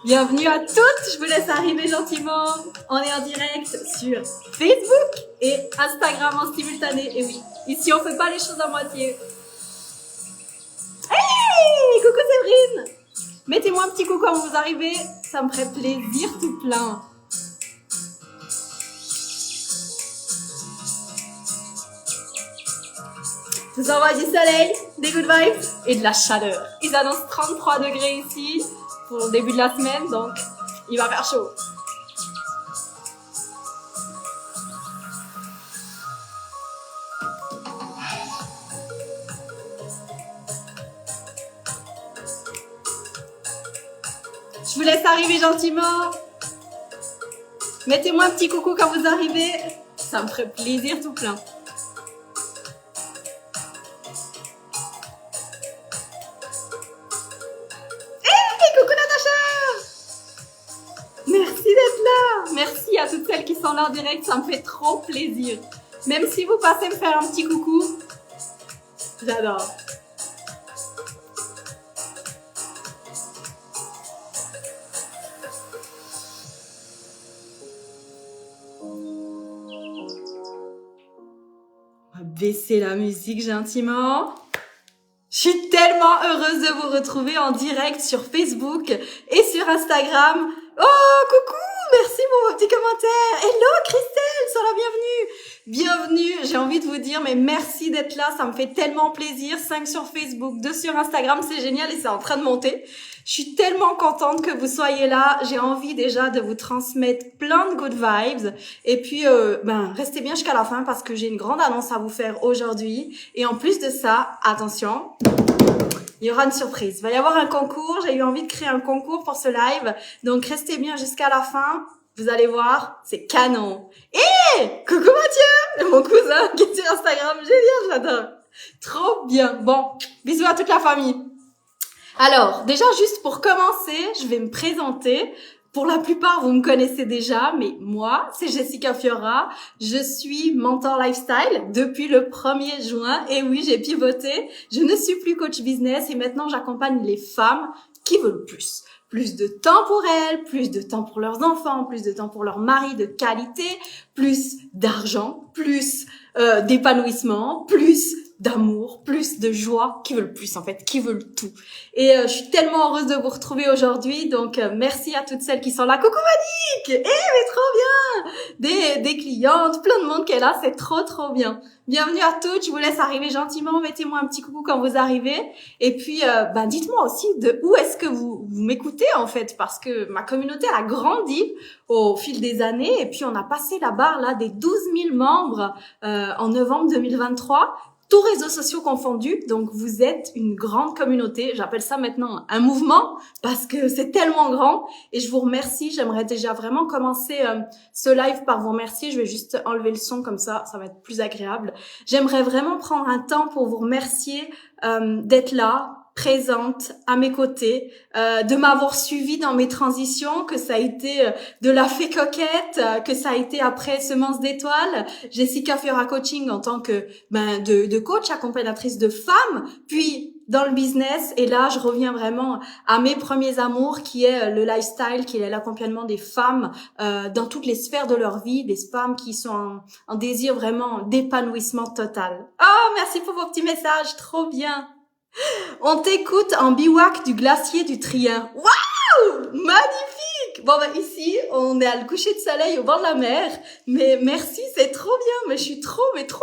Bienvenue à toutes, je vous laisse arriver gentiment. On est en direct sur Facebook et Instagram en simultané. Et oui, ici on fait pas les choses à moitié. Hey, coucou Séverine. Mettez-moi un petit coucou quand vous arrivez, ça me ferait plaisir tout plein. Je vous envoie du soleil, des good vibes et de la chaleur. Ils annoncent 33 degrés ici pour le début de la semaine, donc il va faire chaud. Je vous laisse arriver gentiment. Mettez-moi un petit coucou quand vous arrivez, ça me ferait plaisir tout plein. Merci à toutes celles qui sont là en direct, ça me fait trop plaisir. Même si vous passez me faire un petit coucou, j'adore. On va baisser la musique gentiment. Je suis tellement heureuse de vous retrouver en direct sur Facebook et sur Instagram. Oh, coucou! Merci pour vos petits commentaires. Hello Christelle, sois la bienvenue. Bienvenue, j'ai envie de vous dire, mais merci d'être là, ça me fait tellement plaisir. 5 sur Facebook, 2 sur Instagram, c'est génial et c'est en train de monter. Je suis tellement contente que vous soyez là. J'ai envie déjà de vous transmettre plein de good vibes. Et puis, restez bien jusqu'à la fin parce que j'ai une grande annonce à vous faire aujourd'hui. Et en plus de ça, attention, il y aura une surprise. Il va y avoir un concours. J'ai eu envie de créer un concours pour ce live. Donc, restez bien jusqu'à la fin. Vous allez voir, c'est canon. Et coucou Mathieu, mon cousin qui est sur Instagram. Génial, j'adore. Trop bien. Bon, bisous à toute la famille. Alors, déjà, juste pour commencer, je vais me présenter. Pour la plupart, vous me connaissez déjà, mais moi, c'est Jessica Fiora. Je suis mentor lifestyle depuis le 1er juin. Et oui, j'ai pivoté. Je ne suis plus coach business et maintenant, j'accompagne les femmes qui veulent plus. Plus de temps pour elles, plus de temps pour leurs enfants, plus de temps pour leur mari de qualité, plus d'argent, plus d'épanouissement, plus d'amour, plus de joie, qui veulent plus en fait, qui veulent tout. Et je suis tellement heureuse de vous retrouver aujourd'hui, donc merci à toutes celles qui sont là. Coucou Monique, mais trop bien, des clientes, plein de monde qui est là, c'est trop bien. Bienvenue à toutes, je vous laisse arriver gentiment, mettez-moi un petit coucou quand vous arrivez, et puis dites-moi aussi de où est-ce que vous m'écoutez en fait, parce que ma communauté elle a grandi au fil des années, et puis on a passé la barre là des 12 000 membres en novembre 2023, tous réseaux sociaux confondus, donc vous êtes une grande communauté. J'appelle ça maintenant un mouvement parce que c'est tellement grand et je vous remercie. J'aimerais déjà vraiment commencer ce live par vous remercier. Je vais juste enlever le son comme ça va être plus agréable. J'aimerais vraiment prendre un temps pour vous remercier d'être là, présente à mes côtés, de m'avoir suivi dans mes transitions, que ça a été de la fée coquette, que ça a été après Semence d'étoiles, Jessica Fiora Coaching en tant que de coach, accompagnatrice de femmes, puis dans le business, et là je reviens vraiment à mes premiers amours qui est le lifestyle, qui est l'accompagnement des femmes dans toutes les sphères de leur vie, des femmes qui sont en désir vraiment d'épanouissement total. Oh, merci pour vos petits messages, trop bien. On t'écoute en bivouac du glacier du Trien. Waouh! Magnifique! Bon, ici, on est à le coucher de soleil au bord de la mer. Mais merci, c'est trop bien. Mais je suis trop contente.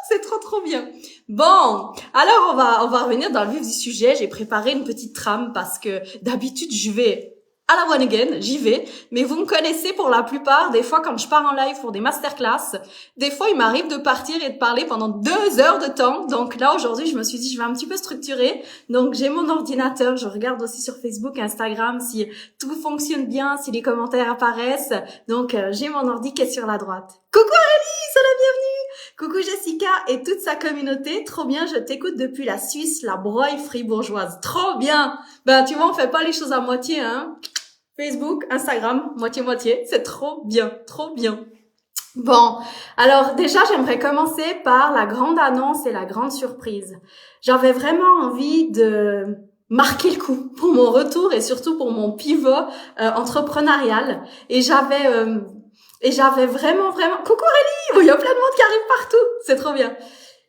C'est trop bien. Bon, alors on va revenir dans le vif du sujet. J'ai préparé une petite trame parce que d'habitude, je vais à la one again, j'y vais, mais vous me connaissez pour la plupart, des fois quand je pars en live pour des masterclass, des fois il m'arrive de partir et de parler pendant 2 heures de temps, donc là aujourd'hui je me suis dit je vais un petit peu structurer, donc j'ai mon ordinateur, je regarde aussi sur Facebook, Instagram si tout fonctionne bien, si les commentaires apparaissent, donc j'ai mon ordi qui est sur la droite. Coucou Aurélie, c'est la bienvenue! Coucou Jessica et toute sa communauté, trop bien, je t'écoute depuis la Suisse, la broye fribourgeoise, trop bien! Tu vois, on fait pas les choses à moitié, hein. Facebook, Instagram, moitié-moitié, c'est trop bien, trop bien. Bon, alors déjà, j'aimerais commencer par la grande annonce et la grande surprise. J'avais vraiment envie de marquer le coup pour mon retour et surtout pour mon pivot entrepreneurial. Et j'avais vraiment, coucou Aurélie, oh, il y a plein de monde qui arrive partout, c'est trop bien.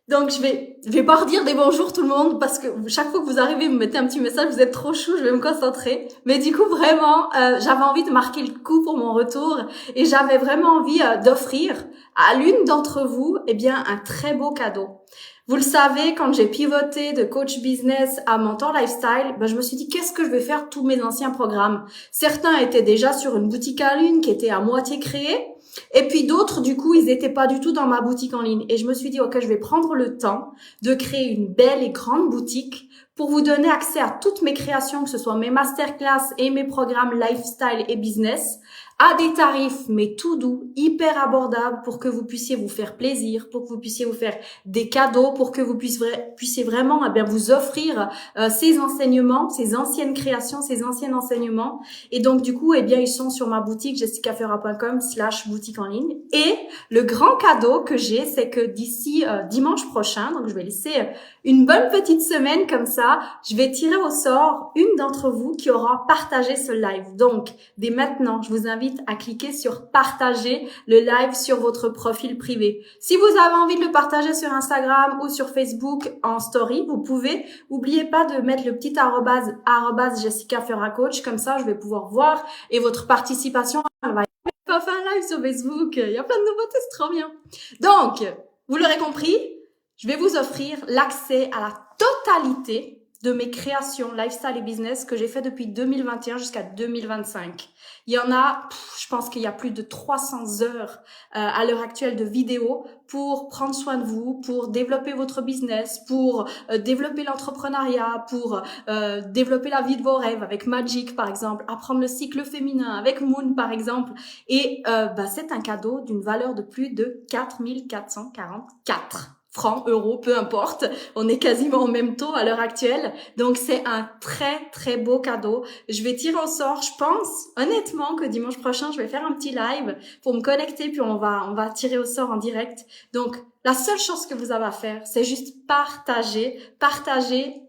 Donc je vais pas redire des bonjours tout le monde parce que chaque fois que vous arrivez, vous me mettez un petit message, vous êtes trop chou, je vais me concentrer. Mais du coup vraiment, j'avais envie de marquer le coup pour mon retour et j'avais vraiment envie d'offrir à l'une d'entre vous, eh bien un très beau cadeau. Vous le savez, quand j'ai pivoté de coach business à mentor lifestyle, je me suis dit qu'est-ce que je vais faire de tous mes anciens programmes. Certains étaient déjà sur une boutique en ligne qui était à moitié créée. Et puis d'autres, du coup, ils n'étaient pas du tout dans ma boutique en ligne. Et je me suis dit, ok, je vais prendre le temps de créer une belle et grande boutique pour vous donner accès à toutes mes créations, que ce soit mes masterclass et mes programmes lifestyle et business, à des tarifs, mais tout doux, hyper abordables pour que vous puissiez vous faire plaisir, pour que vous puissiez vous faire des cadeaux, pour que vous puissiez vraiment vous offrir ces enseignements, ces anciennes créations, ces anciens enseignements. Et donc, du coup, ils sont sur ma boutique jessicafera.com/boutique en ligne. Et le grand cadeau que j'ai, c'est que d'ici dimanche prochain, donc je vais laisser une bonne petite semaine comme ça, je vais tirer au sort une d'entre vous qui aura partagé ce live. Donc, dès maintenant, je vous invite à cliquer sur partager le live sur votre profil privé. Si vous avez envie de le partager sur Instagram ou sur Facebook en story, vous pouvez. N'oubliez pas de mettre le petit arrobase Jessica Ferra Coach, comme ça je vais pouvoir voir et votre participation elle va pas faire un live sur Facebook. Il y a plein de nouveautés, c'est trop bien. Donc, vous l'aurez compris, je vais vous offrir l'accès à la totalité de mes créations lifestyle et business que j'ai fait depuis 2021 jusqu'à 2025. Il y en a, je pense qu'il y a plus de 300 heures à l'heure actuelle de vidéos pour prendre soin de vous, pour développer votre business, pour développer l'entrepreneuriat, pour développer la vie de vos rêves avec Magic par exemple, apprendre le cycle féminin avec Moon par exemple. Et c'est un cadeau d'une valeur de plus de 4444 francs, euros, peu importe. On est quasiment au même taux à l'heure actuelle. Donc, c'est un très, très beau cadeau. Je vais tirer au sort. Je pense, honnêtement, que dimanche prochain, je vais faire un petit live pour me connecter puis on va tirer au sort en direct. Donc, la seule chose que vous avez à faire, c'est juste partager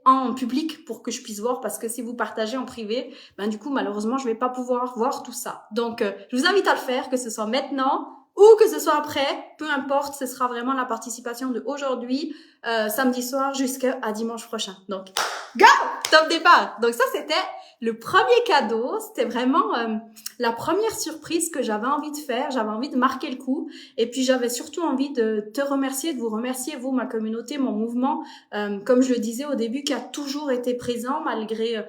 en public pour que je puisse voir parce que si vous partagez en privé, du coup, malheureusement, je vais pas pouvoir voir tout ça. Donc, je vous invite à le faire, que ce soit maintenant ou que ce soit après, peu importe, ce sera vraiment la participation de aujourd'hui, samedi soir jusqu'à dimanche prochain. Donc, go! Top départ! Donc ça, c'était le premier cadeau. C'était vraiment la première surprise que j'avais envie de faire. J'avais envie de marquer le coup. Et puis, j'avais surtout envie de te remercier, de vous remercier, vous, ma communauté, mon mouvement, comme je le disais au début, qui a toujours été présent malgré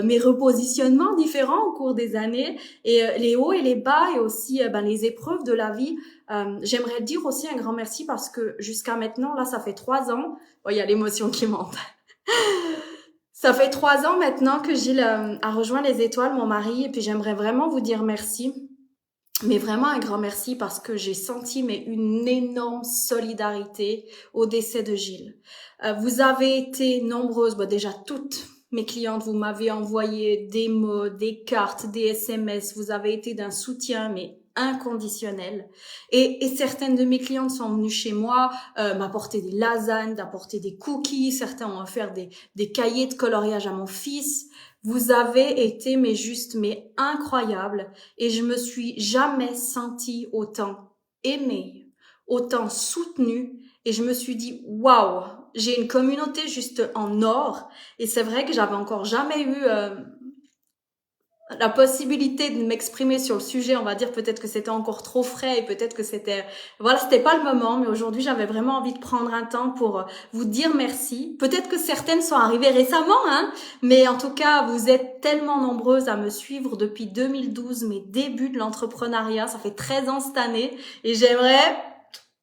mes repositionnements différents au cours des années et les hauts et les bas et aussi les épreuves de la vie. J'aimerais dire aussi un grand merci parce que jusqu'à maintenant, là, ça fait 3 ans. Oh, il y a l'émotion qui monte. Ça fait 3 ans maintenant que Gilles a rejoint les étoiles, mon mari, et puis j'aimerais vraiment vous dire merci. Mais vraiment un grand merci parce que j'ai senti une énorme solidarité au décès de Gilles. Vous avez été nombreuses, déjà toutes mes clientes, vous m'avez envoyé des mots, des cartes, des SMS, vous avez été d'un soutien mais inconditionnel. Et certaines de mes clientes sont venues chez moi m'apporter des lasagnes, d'apporter des cookies, certains ont offert des cahiers de coloriage à mon fils. Vous avez été mais incroyable et je me suis jamais sentie autant aimée, autant soutenue et je me suis dit waouh, j'ai une communauté juste en or et c'est vrai que j'avais encore jamais eu la possibilité de m'exprimer sur le sujet. On va dire peut-être que c'était encore trop frais et peut-être que c'était pas le moment, mais aujourd'hui j'avais vraiment envie de prendre un temps pour vous dire merci. Peut-être que certaines sont arrivées récemment, mais en tout cas vous êtes tellement nombreuses à me suivre depuis 2012, mes débuts de l'entrepreneuriat. Ça fait 13 ans cette année et j'aimerais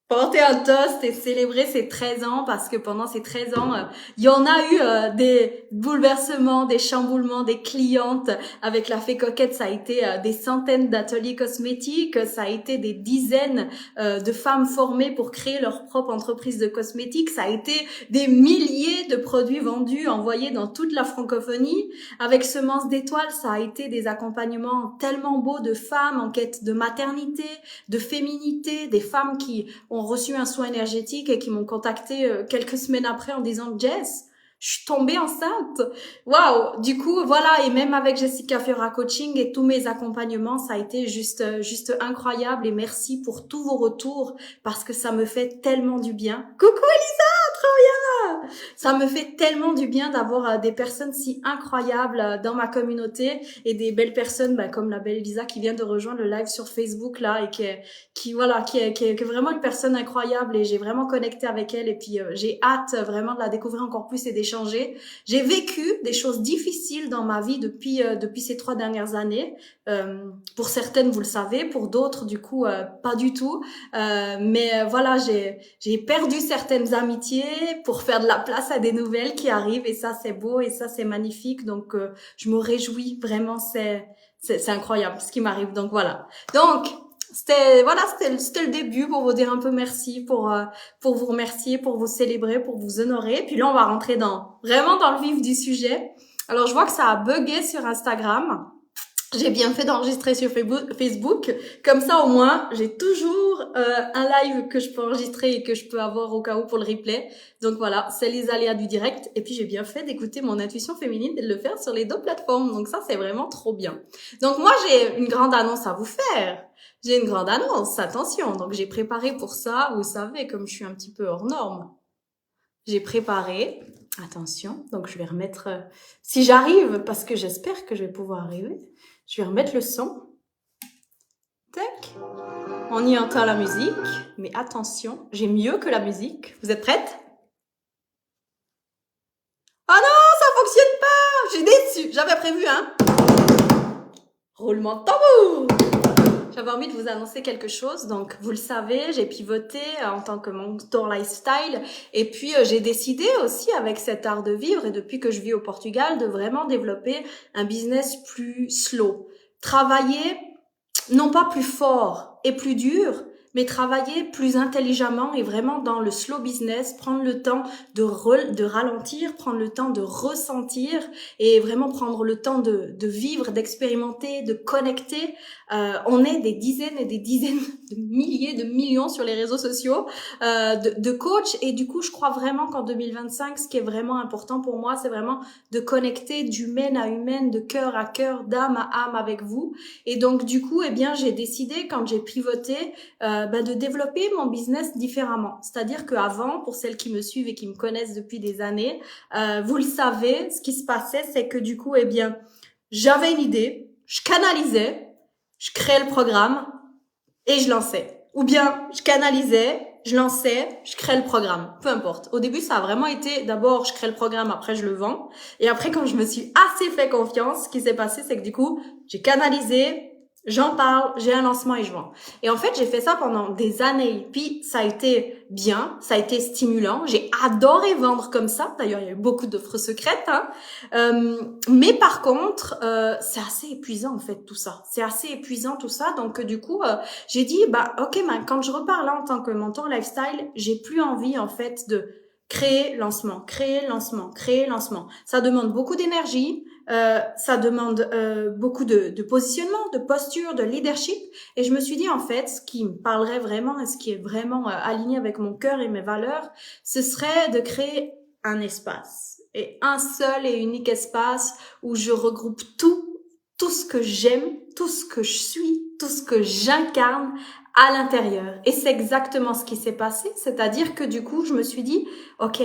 porter un toast et célébrer ces 13 ans parce que pendant ces 13 ans, il y en a eu des bouleversements, des chamboulements, des clientes. Avec la Fée Coquette, ça a été des centaines d'ateliers cosmétiques, ça a été des dizaines de femmes formées pour créer leur propre entreprise de cosmétiques, ça a été des milliers de produits vendus, envoyés dans toute la francophonie. Avec Semences d'étoiles, ça a été des accompagnements tellement beaux de femmes en quête de maternité, de féminité, des femmes qui ont reçu un soin énergétique et qui m'ont contacté quelques semaines après en disant « Jess, Je suis tombée enceinte. Waouh! Du coup, voilà, et même avec Jessica Fiora Coaching et tous mes accompagnements, ça a été juste incroyable, et merci pour tous vos retours parce que ça me fait tellement du bien. Coucou Elisa, trop bien! Ça me fait tellement du bien d'avoir des personnes si incroyables dans ma communauté, et des belles personnes comme la belle Elisa qui vient de rejoindre le live sur Facebook là, et qui est vraiment une personne incroyable, et j'ai vraiment connecté avec elle, et puis j'ai hâte vraiment de la découvrir encore plus et d'échanger. J'ai vécu des choses difficiles dans ma vie depuis ces 3 dernières années. Pour certaines, vous le savez, pour d'autres, du coup, pas du tout. Mais voilà, j'ai perdu certaines amitiés pour faire de la place à des nouvelles qui arrivent, et ça, c'est beau, et ça, c'est magnifique. Donc, je me réjouis vraiment, c'est incroyable ce qui m'arrive. Donc, voilà. Donc, c'était le début pour vous dire un peu merci, pour vous remercier, pour vous célébrer, pour vous honorer. Puis là, on va rentrer vraiment dans le vif du sujet. Alors, je vois que ça a bugué sur Instagram. J'ai bien fait d'enregistrer sur Facebook. Comme ça, au moins, j'ai toujours un live que je peux enregistrer et que je peux avoir au cas où pour le replay. Donc voilà, c'est les aléas du direct. Et puis, j'ai bien fait d'écouter mon intuition féminine et de le faire sur les 2 plateformes. Donc ça, c'est vraiment trop bien. Donc moi, j'ai une grande annonce à vous faire. J'ai une grande annonce, attention. Donc j'ai préparé pour ça, vous savez, comme je suis un petit peu hors norme. J'ai préparé, attention, donc je vais remettre, si j'arrive, parce que j'espère que je vais pouvoir arriver, je vais remettre le son. Tac. On y entend la musique, mais attention, j'ai mieux que la musique. Vous êtes prêtes? Oh non, ça fonctionne pas! Je suis déçue. J'avais prévu, hein? Roulement de tambour! J'avais envie de vous annoncer quelque chose. Donc, vous le savez, j'ai pivoté en tant que mentor lifestyle. Et puis, j'ai décidé aussi, avec cet art de vivre, et depuis que je vis au Portugal, de vraiment développer un business plus slow. Travailler, non pas plus fort et plus dur, mais travailler plus intelligemment et vraiment dans le slow business, prendre le temps de ralentir, prendre le temps de ressentir, et vraiment prendre le temps de vivre, d'expérimenter, de connecter. On est des dizaines et des dizaines de milliers, de millions sur les réseaux sociaux de coachs, et du coup, je crois vraiment qu'en 2025, ce qui est vraiment important pour moi, c'est vraiment de connecter d'humaine à humaine, de cœur à cœur, d'âme à âme avec vous. Et donc, du coup, j'ai décidé, quand j'ai pivoté, de développer mon business différemment. C'est-à-dire qu'avant, pour celles qui me suivent et qui me connaissent depuis des années, vous le savez, ce qui se passait, c'est que du coup, j'avais une idée, je canalisais, je créais le programme et je lançais. Ou bien, je canalisais, je lançais, je crée le programme. Peu importe. Au début, ça a vraiment été, d'abord, je crée le programme, après, je le vends. Et après, quand je me suis assez fait confiance, ce qui s'est passé, c'est que du coup, j'ai canalisé, j'en parle, j'ai un lancement et je vends. Et en fait, j'ai fait ça pendant des années. Puis, ça a été bien, ça a été stimulant. J'ai adoré vendre comme ça. D'ailleurs, il y a eu beaucoup d'offres secrètes, hein. Mais par contre, c'est assez épuisant, en fait, tout ça. C'est assez épuisant, tout ça. Donc, du coup, j'ai dit, ok, quand je repars là en tant que mentor lifestyle, j'ai plus envie, en fait, de créer lancement. Ça demande beaucoup d'énergie. Ça demande beaucoup de positionnement, de posture, de leadership. Et je me suis dit, en fait, ce qui me parlerait vraiment et ce qui est vraiment aligné avec mon cœur et mes valeurs, ce serait de créer un espace. Et un seul et unique espace où je regroupe tout ce que j'aime, tout ce que je suis, tout ce que j'incarne à l'intérieur. Et c'est exactement ce qui s'est passé. C'est-à-dire que du coup, je me suis dit, ok,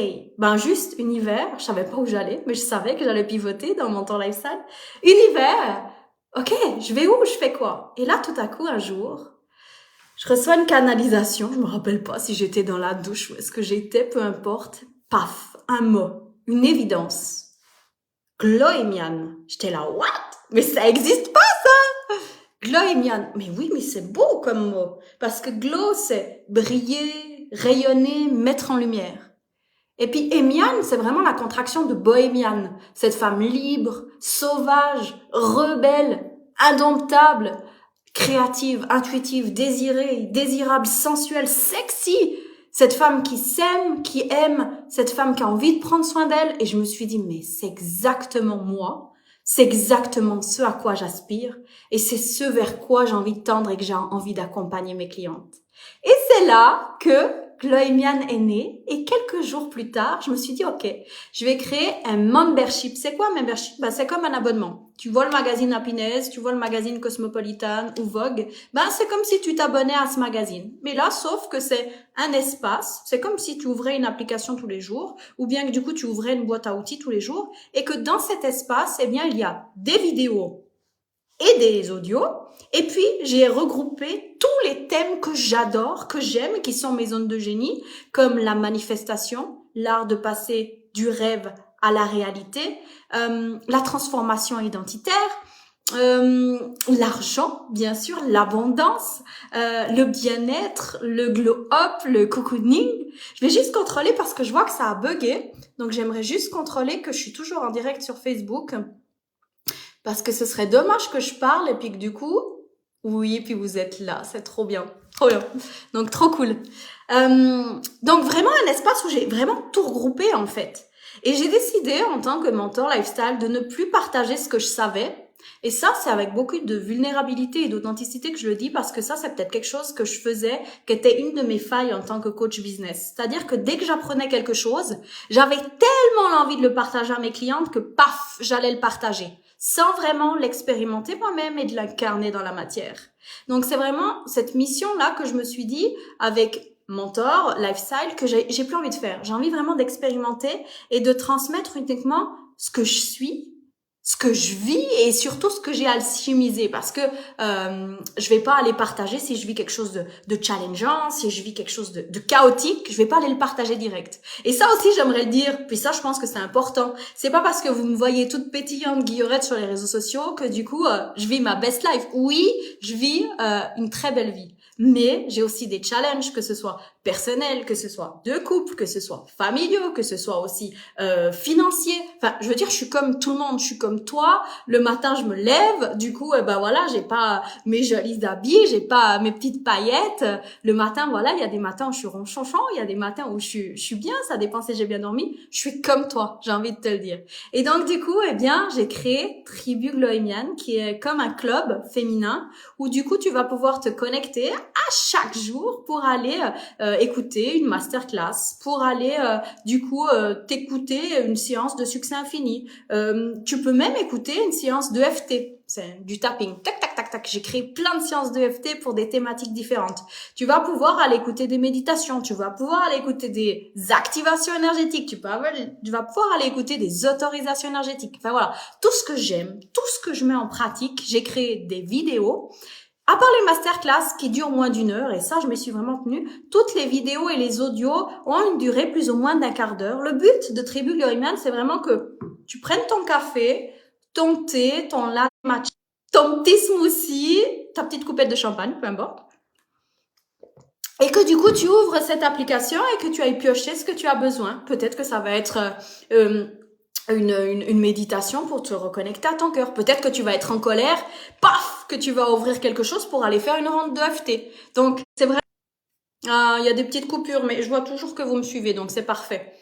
juste univers, je savais pas où j'allais, mais je savais que j'allais pivoter dans mon temps lifestyle. Univers, ok, je vais où, je fais quoi? Et là, tout à coup, un jour, je reçois une canalisation. Je me rappelle pas si j'étais dans la douche ou est-ce que j'étais, peu importe. Paf, un mot, une évidence. Gloémian. J'étais là, what? Mais ça existe pas, ça! Gloémian. Mais oui, mais c'est beau comme mot. Parce que glow, c'est briller, rayonner, mettre en lumière. Et puis, Emian, c'est vraiment la contraction de bohémiane. Cette femme libre, sauvage, rebelle, indomptable, créative, intuitive, désirée, désirable, sensuelle, sexy. Cette femme qui s'aime, qui aime, cette femme qui a envie de prendre soin d'elle. Et je me suis dit, mais c'est exactement moi. C'est exactement ce à quoi j'aspire. Et c'est ce vers quoi j'ai envie de tendre et que j'ai envie d'accompagner mes clientes. Et c'est là que Gloïmian est né et quelques jours plus tard, je me suis dit, ok, je vais créer un membership. C'est quoi un membership? C'est comme un abonnement. Tu vois le magazine Happiness, tu vois le magazine Cosmopolitan ou Vogue, c'est comme si tu t'abonnais à ce magazine. Mais là, sauf que c'est un espace, c'est comme si tu ouvrais une application tous les jours, ou bien que du coup tu ouvrais une boîte à outils tous les jours, et que dans cet espace, il y a des vidéos et des audios. Et puis, j'ai regroupé tous les thèmes que j'adore, que j'aime, qui sont mes zones de génie, comme la manifestation, l'art de passer du rêve à la réalité, la transformation identitaire, l'argent, bien sûr, l'abondance, le bien-être, le glow-up, le cocooning. Je vais juste contrôler parce que je vois que ça a bugué. Donc, j'aimerais juste contrôler que je suis toujours en direct sur Facebook. Parce que ce serait dommage que je parle et puis que du coup, oui, puis vous êtes là, c'est trop bien, trop bien. Donc trop cool. Donc vraiment un espace où j'ai vraiment tout regroupé en fait. Et j'ai décidé en tant que mentor lifestyle de ne plus partager ce que je savais. Et ça, c'est avec beaucoup de vulnérabilité et d'authenticité que je le dis parce que ça, c'est peut-être quelque chose que je faisais, qui était une de mes failles en tant que coach business. C'est-à-dire que dès que j'apprenais quelque chose, j'avais tellement l'envie de le partager à mes clientes que paf, j'allais le partager sans vraiment l'expérimenter moi-même et de l'incarner dans la matière. Donc c'est vraiment cette mission-là que je me suis dit avec mentor, lifestyle, que j'ai plus envie de faire. J'ai envie vraiment d'expérimenter et de transmettre uniquement ce que je suis, ce que je vis et surtout ce que j'ai alchimisé parce que je vais pas aller partager si je vis quelque chose de challengeant, si je vis quelque chose de chaotique, je vais pas aller le partager direct. Et ça aussi j'aimerais le dire, puis ça je pense que c'est important. C'est pas parce que vous me voyez toute pétillante guillerette sur les réseaux sociaux que du coup je vis ma best life. Oui, je vis une très belle vie. Mais j'ai aussi des challenges, que ce soit personnels, que ce soit de couple, que ce soit familiaux, que ce soit aussi financiers. Enfin, je veux dire, je suis comme tout le monde, je suis comme toi. Le matin, je me lève, du coup, voilà, j'ai pas mes jolis habits, j'ai pas mes petites paillettes. Le matin, voilà, il y a des matins où je suis ronchonchon, il y a des matins où je suis bien, ça dépend si j'ai bien dormi. Je suis comme toi, j'ai envie de te le dire. Et donc, du coup, j'ai créé Tribu Gloïmian, qui est comme un club féminin où du coup, tu vas pouvoir te connecter à chaque jour pour aller écouter une masterclass, pour aller t'écouter une séance de succès infini. Tu peux même écouter une séance de FT, c'est du tapping, tac tac tac tac. J'ai créé plein de séances de FT pour des thématiques différentes. Tu vas pouvoir aller écouter des méditations, tu vas pouvoir aller écouter des activations énergétiques, tu vas pouvoir aller écouter des autorisations énergétiques. Enfin voilà, tout ce que j'aime, tout ce que je mets en pratique, j'ai créé des vidéos. À part les masterclass qui durent moins d'une heure, et ça, je me suis vraiment tenue, toutes les vidéos et les audios ont une durée plus ou moins d'un quart d'heure. Le but de Tribu Gloïmian, c'est vraiment que tu prennes ton café, ton thé, ton latte matcha, ton petit smoothie, ta petite coupette de champagne, peu importe. Et que du coup, tu ouvres cette application et que tu ailles piocher ce que tu as besoin. Peut-être que ça va être une méditation pour te reconnecter à ton cœur. Peut-être que tu vas être en colère, paf, que tu vas ouvrir quelque chose pour aller faire une ronde de FT. Donc, c'est vrai, il y a des petites coupures, mais je vois toujours que vous me suivez, donc c'est parfait.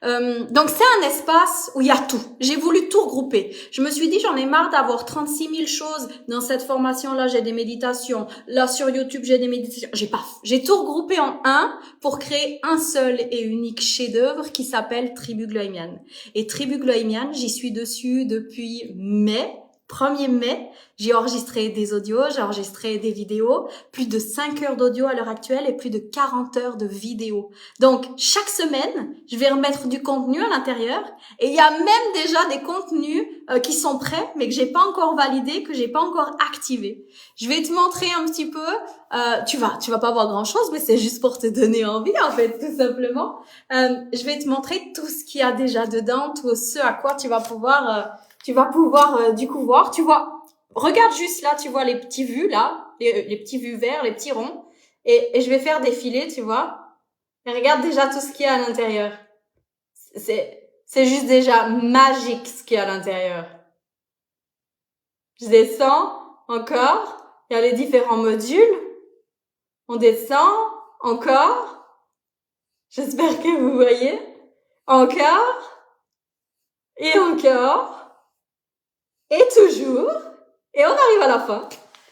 Donc c'est un espace où il y a tout. J'ai voulu tout regrouper. Je me suis dit, j'en ai marre d'avoir 36 000 choses. Dans cette formation-là, j'ai des méditations. Là, sur YouTube, j'ai des méditations. J'ai tout regroupé en un pour créer un seul et unique chef-d'œuvre qui s'appelle Tribu Gloïmian. Et Tribu Gloïmian, j'y suis dessus depuis mai. 1er mai, j'ai enregistré des audios, j'ai enregistré des vidéos, plus de 5 heures d'audio à l'heure actuelle et plus de 40 heures de vidéos. Donc, chaque semaine, je vais remettre du contenu à l'intérieur et il y a même déjà des contenus qui sont prêts mais que j'ai pas encore validés, que j'ai pas encore activés. Je vais te montrer un petit peu, tu vas pas voir grand chose mais c'est juste pour te donner envie en fait, tout simplement. Je vais te montrer tout ce qu'il y a déjà dedans, tout ce à quoi tu vas pouvoir du coup voir, tu vois, regarde juste là, tu vois les petits vus là, les petits vus verts, les petits ronds, et je vais faire défiler, tu vois, et regarde déjà tout ce qu'il y a à l'intérieur. C'est juste déjà magique ce qu'il y a à l'intérieur. Je descends, encore, il y a les différents modules, on descend, encore, j'espère que vous voyez, encore, et encore, et toujours, et on arrive à la fin.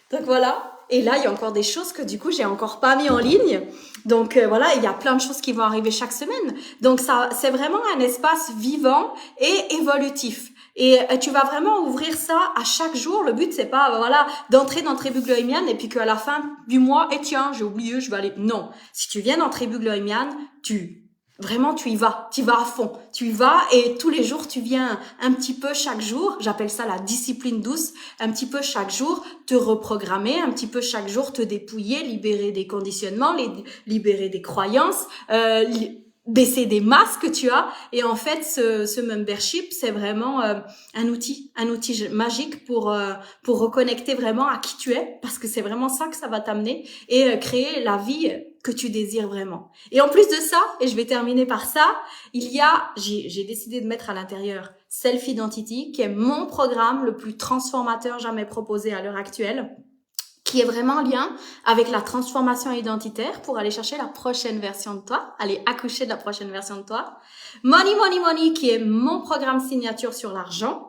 Donc voilà, Et là, il y a encore des choses que du coup, j'ai encore pas mis en ligne. Donc voilà, il y a plein de choses qui vont arriver chaque semaine. Donc ça, c'est vraiment un espace vivant et évolutif. Et tu vas vraiment ouvrir ça à chaque jour. Le but, c'est pas voilà d'entrer dans Tribu Gloémienne et puis qu'à la fin du mois, et tiens, j'ai oublié, je vais aller. Non, si tu viens dans Tribu Gloémienne, vraiment, tu y vas à fond. Tu y vas et tous les jours, tu viens un petit peu chaque jour. J'appelle ça la discipline douce. Un petit peu chaque jour, te reprogrammer. Un petit peu chaque jour, te dépouiller, libérer des conditionnements, libérer des croyances, baisser des masques que tu as. Et en fait, ce membership, c'est vraiment un outil magique pour reconnecter vraiment à qui tu es, parce que c'est vraiment ça que ça va t'amener et créer la vie que tu désires vraiment. Et en plus de ça, et je vais terminer par ça, j'ai décidé de mettre à l'intérieur Self Identity, qui est mon programme le plus transformateur jamais proposé à l'heure actuelle, qui est vraiment en lien avec la transformation identitaire pour aller chercher la prochaine version de toi, aller accoucher de la prochaine version de toi. Money, Money, Money, qui est mon programme signature sur l'argent,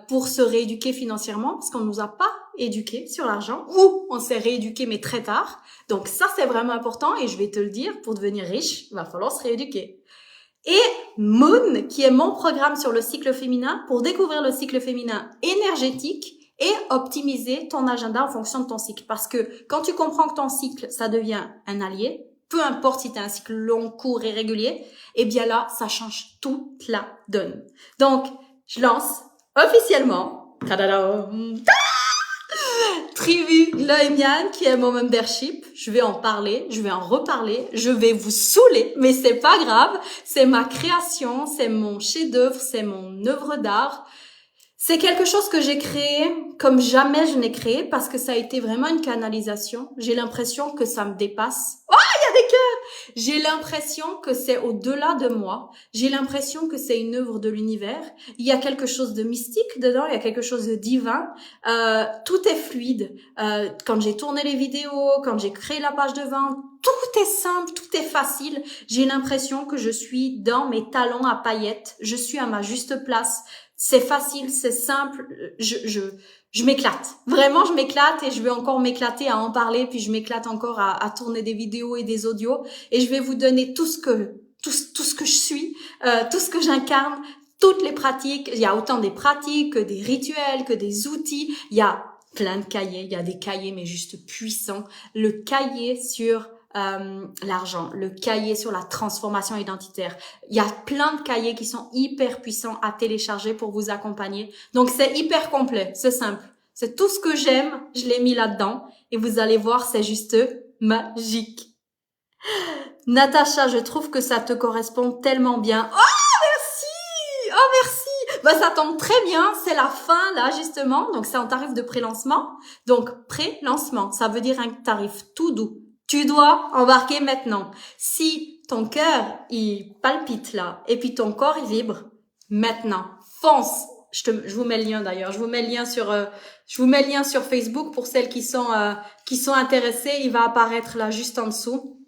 pour se rééduquer financièrement, parce qu'on nous a pas éduqués sur l'argent, ou on s'est rééduqué mais très tard. Donc ça, c'est vraiment important, et je vais te le dire, pour devenir riche, il va falloir se rééduquer. Et Moon, qui est mon programme sur le cycle féminin, pour découvrir le cycle féminin énergétique et optimiser ton agenda en fonction de ton cycle. Parce que quand tu comprends que ton cycle, ça devient un allié, peu importe si tu as un cycle long, court et régulier, eh bien là, ça change toute la donne. Donc, je lance officiellement Tribu Gloémienne, qui est mon membership. Je vais en parler, je vais en reparler, je vais vous saouler, mais c'est pas grave. C'est ma création, c'est mon chef-d'œuvre, c'est mon œuvre d'art. C'est quelque chose que j'ai créé comme jamais je n'ai créé, parce que ça a été vraiment une canalisation. J'ai l'impression que ça me dépasse. Oh, il y a des cœurs! J'ai l'impression que c'est au-delà de moi. J'ai l'impression que c'est une œuvre de l'univers. Il y a quelque chose de mystique dedans, il y a quelque chose de divin. Tout est fluide. Quand j'ai tourné les vidéos, quand j'ai créé la page de vente, tout est simple, tout est facile. J'ai l'impression que je suis dans mes talons à paillettes. Je suis à ma juste place. C'est facile, c'est simple, je m'éclate. Vraiment, je m'éclate, et je vais encore m'éclater à en parler, puis je m'éclate encore à tourner des vidéos et des audios, et je vais vous donner tout ce que je suis, tout ce que j'incarne, toutes les pratiques. Il y a autant des pratiques que des rituels, que des outils. Il y a plein de cahiers, il y a des cahiers mais juste puissants. Le cahier sur l'argent, le cahier sur la transformation identitaire. Il y a plein de cahiers qui sont hyper puissants à télécharger pour vous accompagner. Donc c'est hyper complet, c'est simple. C'est tout ce que j'aime, je l'ai mis là-dedans, et vous allez voir, c'est juste magique. Natacha, je trouve que ça te correspond tellement bien. Oh, merci! Oh, merci! Bah, ça tombe très bien, c'est la fin, là, justement. Donc, c'est en tarif de pré-lancement. Donc, pré-lancement, ça veut dire un tarif tout doux. Tu dois embarquer maintenant. Si ton cœur, il palpite là, et puis ton corps, il vibre, maintenant, fonce. Je vous mets le lien d'ailleurs. Je vous mets le lien sur Facebook pour celles qui sont intéressées. Il va apparaître là juste en dessous.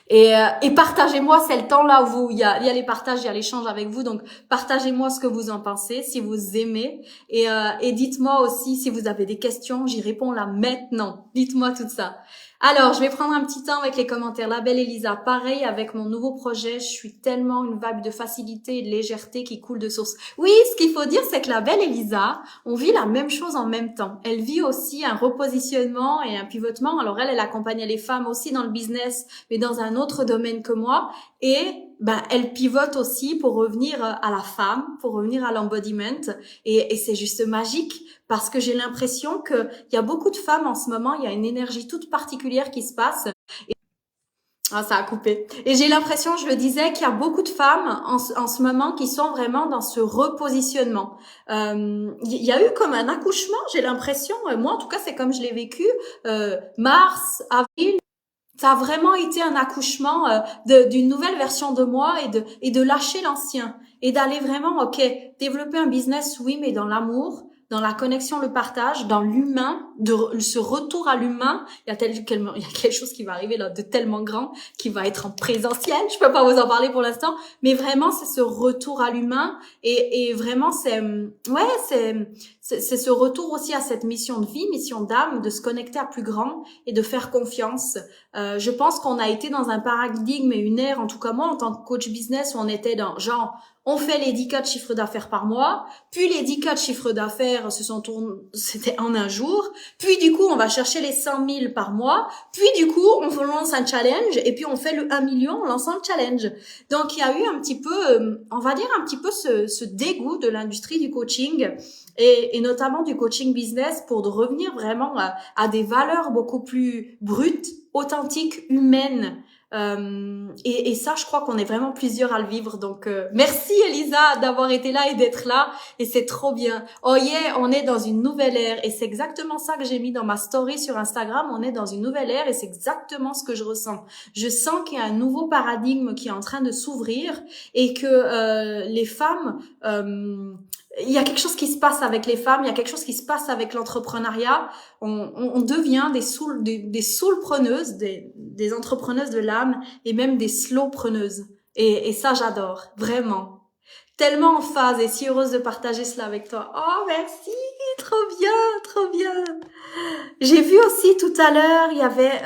Et partagez-moi, c'est le temps là où il y a les partages, il y a l'échange avec vous. Donc partagez-moi ce que vous en pensez, si vous aimez, et dites-moi aussi si vous avez des questions. J'y réponds là maintenant. Dites-moi tout ça. Alors, je vais prendre un petit temps avec les commentaires. La belle Elisa, pareil avec mon nouveau projet, je suis tellement une vibe de facilité et de légèreté qui coule de source. Oui, ce qu'il faut dire, c'est que la belle Elisa, on vit la même chose en même temps. Elle vit aussi un repositionnement et un pivotement. Alors elle accompagne les femmes aussi dans le business, mais dans un autre domaine que moi. Et elle pivote aussi pour revenir à la femme, pour revenir à l'embodiment. Et c'est juste magique, parce que j'ai l'impression qu'il y a beaucoup de femmes en ce moment, il y a une énergie toute particulière qui se passe. Ah, ça a coupé. Et j'ai l'impression, je le disais, qu'il y a beaucoup de femmes en ce moment qui sont vraiment dans ce repositionnement. Il y a eu comme un accouchement, j'ai l'impression. Moi, en tout cas, c'est comme je l'ai vécu. Mars, avril. Ça a vraiment été un accouchement d'une nouvelle version de moi, et de lâcher l'ancien et d'aller vraiment, ok, développer un business, oui, mais dans l'amour, dans la connexion, le partage, dans l'humain, ce retour à l'humain. Il y a quelque chose qui va arriver là de tellement grand qui va être en présentiel. Je peux pas vous en parler pour l'instant, mais vraiment c'est ce retour à l'humain et vraiment c'est ce retour aussi à cette mission de vie, mission d'âme, de se connecter à plus grand et de faire confiance. Je pense qu'on a été dans un paradigme et une ère, en tout cas moi en tant que coach business, où on était dans genre on fait les 10 cas de chiffre d'affaires par mois, puis les 10 cas de chiffre d'affaires c'était en un jour, puis du coup on va chercher les 100 000 par mois, puis du coup on lance un challenge et puis on fait le 1 million en lançant le challenge. Donc il y a eu un petit peu, on va dire un petit peu ce dégoût de l'industrie du coaching et notamment du coaching business pour de revenir vraiment à des valeurs beaucoup plus brutes, authentiques, humaines. Et ça, je crois qu'on est vraiment plusieurs à le vivre. Donc, merci Elisa d'avoir été là et d'être là. Et c'est trop bien. Oh yeah, on est dans une nouvelle ère. Et c'est exactement ça que j'ai mis dans ma story sur Instagram. On est dans une nouvelle ère et c'est exactement ce que je ressens. Je sens qu'il y a un nouveau paradigme qui est en train de s'ouvrir et que les femmes... il y a quelque chose qui se passe avec les femmes, il y a quelque chose qui se passe avec l'entrepreneuriat. On devient des soulpreneuses, des entrepreneuses de l'âme et même des slowpreneuses. Et ça, j'adore, vraiment. Tellement en phase et si heureuse de partager cela avec toi. Oh, merci, trop bien, trop bien. J'ai vu aussi tout à l'heure, il y avait...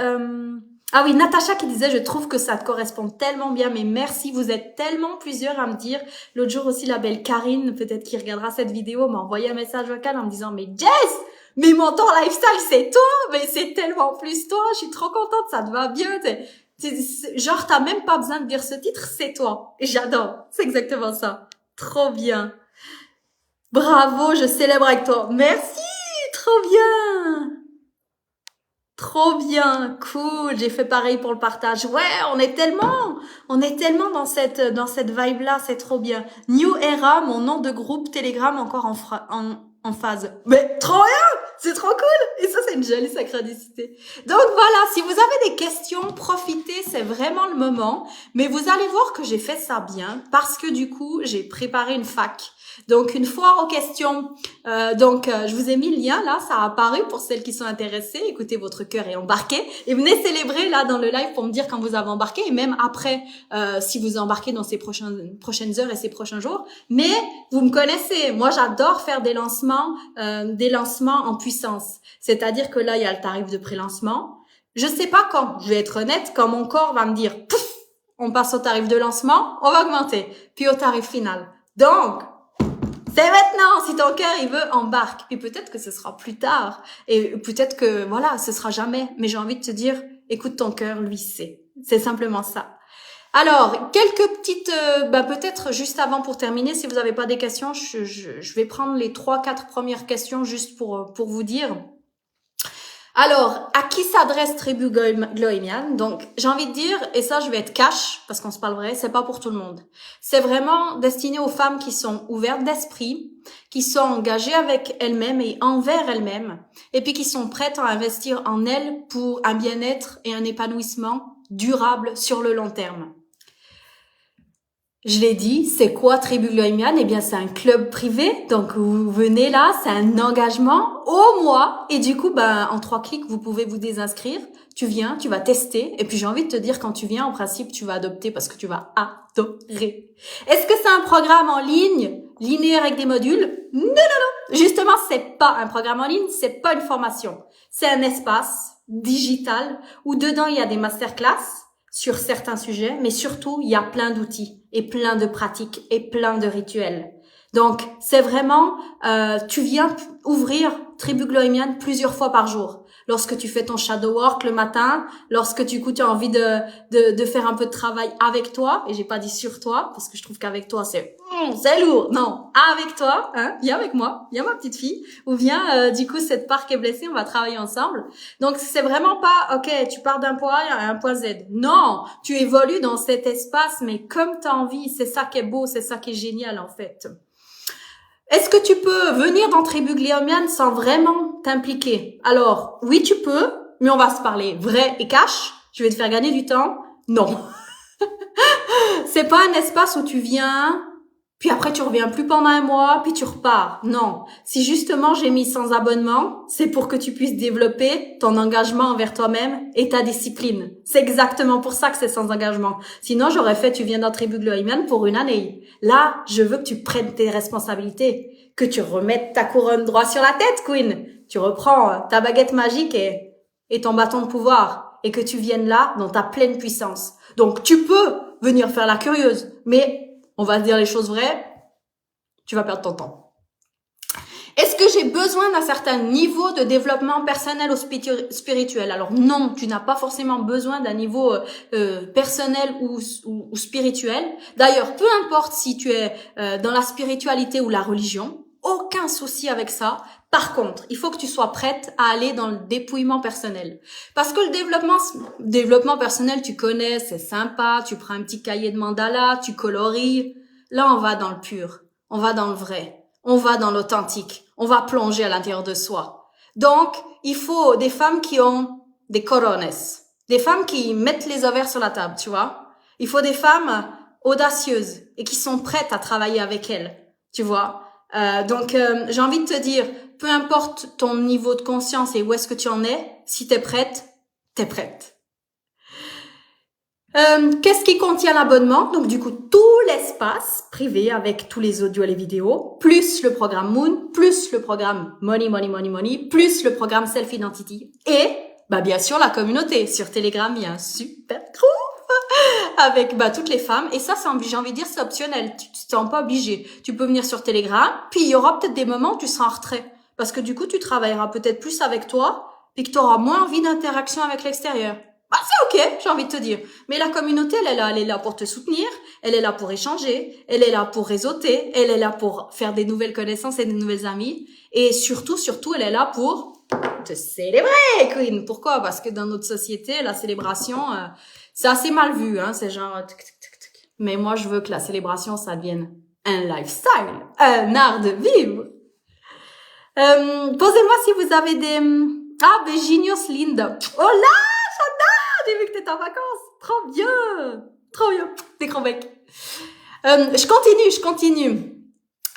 Ah oui, Natacha qui disait, je trouve que ça te correspond tellement bien, mais merci, vous êtes tellement plusieurs à me dire. L'autre jour aussi, la belle Karine, peut-être qui regardera cette vidéo, m'a envoyé un message vocal en me disant, mais Jess, mais mon ton lifestyle, c'est toi, mais c'est tellement plus toi, je suis trop contente, ça te va bien, genre, t'as même pas besoin de dire ce titre, c'est toi. Et j'adore, c'est exactement ça. Trop bien. Bravo, je célèbre avec toi. Merci, trop bien. Trop bien, cool, j'ai fait pareil pour le partage. Ouais, on est tellement dans cette vibe-là, c'est trop bien. New Era, mon nom de groupe Telegram encore en phase. Mais trop bien, c'est trop cool. Et ça, c'est une jolie synchronicité. Donc voilà, si vous avez des questions, profitez, c'est vraiment le moment. Mais vous allez voir que j'ai fait ça bien parce que du coup, j'ai préparé une fac. Donc, une foire aux questions. Je vous ai mis le lien là, ça a apparu pour celles qui sont intéressées. Écoutez, votre cœur est embarqué et venez célébrer là dans le live pour me dire quand vous avez embarqué et même après si vous embarquez dans ces prochaines heures et ces prochains jours. Mais vous me connaissez, moi j'adore faire des lancements en puissance. C'est-à-dire que là, il y a le tarif de pré-lancement. Je sais pas quand, je vais être honnête, quand mon corps va me dire pouf, on passe au tarif de lancement, on va augmenter, puis au tarif final. Donc, c'est maintenant, si ton cœur, il veut, embarque. Puis peut-être que ce sera plus tard. Et peut-être que, voilà, ce sera jamais. Mais j'ai envie de te dire, écoute ton cœur, lui sait. C'est simplement ça. Alors, quelques petites, peut-être juste avant pour terminer, si vous n'avez pas des questions, je vais prendre les 3-4 premières questions juste pour vous dire. Alors, à qui s'adresse Tribu Gloimian? Donc, j'ai envie de dire, et ça je vais être cash, parce qu'on se parle vrai, c'est pas pour tout le monde. C'est vraiment destiné aux femmes qui sont ouvertes d'esprit, qui sont engagées avec elles-mêmes et envers elles-mêmes, et puis qui sont prêtes à investir en elles pour un bien-être et un épanouissement durable sur le long terme. Je l'ai dit, c'est quoi Tribu Gloimian? Eh bien, c'est un club privé. Donc, vous venez là, c'est un engagement au mois. Et du coup, en 3 clics, vous pouvez vous désinscrire. Tu viens, tu vas tester. Et puis, j'ai envie de te dire, quand tu viens, en principe, tu vas adopter parce que tu vas adorer. Est-ce que c'est un programme en ligne, linéaire avec des modules? Non, non, non. Justement, c'est pas un programme en ligne, c'est pas une formation. C'est un espace digital où dedans, il y a des masterclass sur certains sujets, mais surtout, il y a plein d'outils et plein de pratiques et plein de rituels. Donc, c'est vraiment, tu viens ouvrir Tribu Gloimian plusieurs fois par jour. Lorsque tu fais ton shadow work le matin, lorsque tu as envie de faire un peu de travail avec toi, et j'ai pas dit sur toi, parce que je trouve qu'avec toi, c'est lourd. Non, avec toi, hein, viens avec moi, viens ma petite fille, ou viens, du coup, cette part qui est blessée, on va travailler ensemble. Donc, c'est vraiment pas, ok, tu pars d'un point A à un point Z. Non, tu évolues dans cet espace, mais comme tu as envie, c'est ça qui est beau, c'est ça qui est génial, en fait. Est-ce que tu peux venir dans Tribu Gloimian sans vraiment t'impliquer? Alors, oui, tu peux, mais on va se parler vrai et cash. Je vais te faire gagner du temps. Non. C'est pas un espace où tu viens puis après tu reviens plus pendant un mois, puis tu repars. Non. Si justement j'ai mis sans abonnement, c'est pour que tu puisses développer ton engagement envers toi-même et ta discipline. C'est exactement pour ça que c'est sans engagement. Sinon j'aurais fait tu viens dans Tribu Gloryman pour une année. Là, je veux que tu prennes tes responsabilités, que tu remettes ta couronne droit sur la tête, Queen. Tu reprends ta baguette magique et ton bâton de pouvoir et que tu viennes là dans ta pleine puissance. Donc tu peux venir faire la curieuse, mais on va se dire les choses vraies, tu vas perdre ton temps. Est-ce que j'ai besoin d'un certain niveau de développement personnel ou spirituel? Alors non, tu n'as pas forcément besoin d'un niveau personnel ou spirituel. D'ailleurs, peu importe si tu es dans la spiritualité ou la religion, aucun souci avec ça. Par contre, il faut que tu sois prête à aller dans le dépouillement personnel. Parce que le développement personnel, tu connais, c'est sympa, tu prends un petit cahier de mandala, tu colories. Là, on va dans le pur, on va dans le vrai, on va dans l'authentique, on va plonger à l'intérieur de soi. Donc, il faut des femmes qui ont des corones, des femmes qui mettent les ovaires sur la table, tu vois. Il faut des femmes audacieuses et qui sont prêtes à travailler avec elles, tu vois. Donc, j'ai envie de te dire, peu importe ton niveau de conscience et où est-ce que tu en es, si t'es prête, t'es prête. Qu'est-ce qui contient l'abonnement? Donc, du coup, tout l'espace privé avec tous les audios et les vidéos, plus le programme Moon, plus le programme Money, Money, Money, Money, plus le programme Self Identity et, bien sûr, la communauté. Sur Telegram, il y a un super groupe avec toutes les femmes, et ça j'ai envie de dire c'est optionnel, tu te sens pas obligé, tu peux venir sur Telegram, puis il y aura peut-être des moments où tu seras en retrait, parce que du coup tu travailleras peut-être plus avec toi, puis que tu auras moins envie d'interaction avec l'extérieur. C'est ok, j'ai envie de te dire, mais la communauté elle est là pour te soutenir, elle est là pour échanger, elle est là pour réseauter, elle est là pour faire des nouvelles connaissances et des nouvelles amies, et surtout elle est là pour te célébrer, Queen. Pourquoi? Parce que dans notre société, la célébration, c'est assez mal vu, hein. C'est genre, mais moi, je veux que la célébration, ça devienne un lifestyle, un art de vivre. Posez-moi si vous avez des... Beginios Linda. Oh là, j'adore! J'ai vu que t'étais en vacances. Trop bien. Trop bien. Des gros becs. Je continue.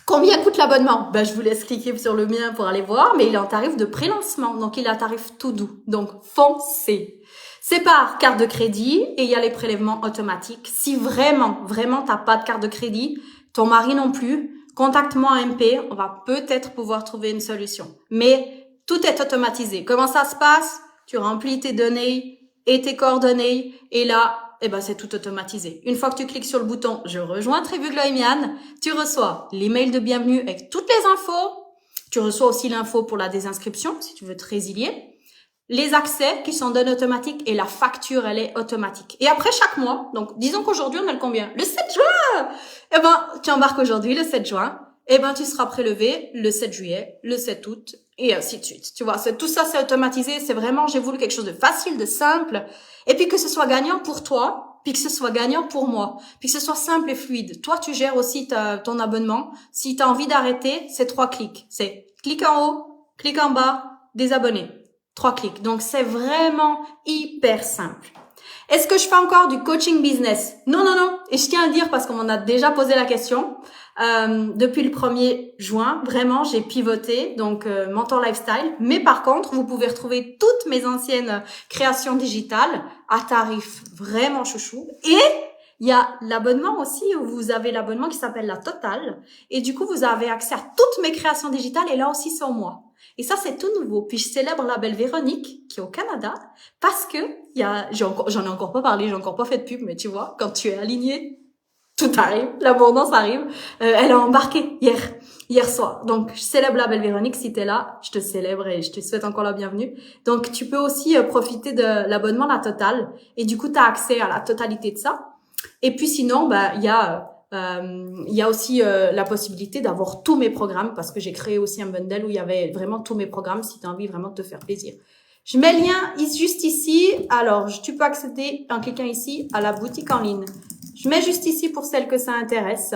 Combien coûte l'abonnement? Je vous laisse cliquer sur le mien pour aller voir, mais il est en tarif de pré-lancement, donc il est en tarif tout doux. Donc, foncez. C'est par carte de crédit et il y a les prélèvements automatiques. Si vraiment t'as pas de carte de crédit, ton mari non plus, contacte-moi en MP, on va peut-être pouvoir trouver une solution. Mais tout est automatisé. Comment ça se passe? Tu remplis tes données et tes coordonnées et là, c'est tout automatisé. Une fois que tu cliques sur le bouton « Je rejoins Tribu Gloryman », tu reçois l'email de bienvenue avec toutes les infos. Tu reçois aussi l'info pour la désinscription, si tu veux te résilier. Les accès qui sont donnés automatiques et la facture, elle est automatique. Et après chaque mois, donc disons qu'aujourd'hui, on a le combien? Le 7 juin! Tu embarques aujourd'hui, le 7 juin. Tu seras prélevé le 7 juillet, le 7 août, et ainsi de suite. Tu vois, tout ça, c'est automatisé. C'est vraiment, j'ai voulu quelque chose de facile, de simple. Et puis que ce soit gagnant pour toi, puis que ce soit gagnant pour moi, puis que ce soit simple et fluide. Toi, tu gères aussi ton abonnement. Si tu as envie d'arrêter, c'est 3 clics. C'est clic en haut, clic en bas, désabonner. 3 clics. Donc, c'est vraiment hyper simple. Est-ce que je fais encore du coaching business? Non. Et je tiens à le dire parce qu'on m'en a déjà posé la question. Depuis le 1er juin, vraiment, j'ai pivoté, donc Mentor Lifestyle. Mais par contre, vous pouvez retrouver toutes mes anciennes créations digitales à tarif vraiment chouchou. Et il y a l'abonnement aussi, où vous avez l'abonnement qui s'appelle la Totale. Et du coup, vous avez accès à toutes mes créations digitales et là aussi sur moi. Et ça, c'est tout nouveau. Puis je célèbre la belle Véronique, qui est au Canada, parce que j'en ai encore pas parlé, j'ai encore pas fait de pub, mais tu vois, quand tu es aligné, tout arrive, l'abondance arrive. Elle a embarqué hier soir. Donc, je célèbre la belle Véronique. Si t'es là, je te célèbre et je te souhaite encore la bienvenue. Donc, tu peux aussi profiter de l'abonnement La Totale. Et du coup, tu as accès à la totalité de ça. Et puis sinon, il y a aussi la possibilité d'avoir tous mes programmes parce que j'ai créé aussi un bundle où il y avait vraiment tous mes programmes si tu as envie vraiment de te faire plaisir. Je mets le lien juste ici. Alors, tu peux accéder en cliquant ici à la boutique en ligne. Je mets juste ici pour celles que ça intéresse.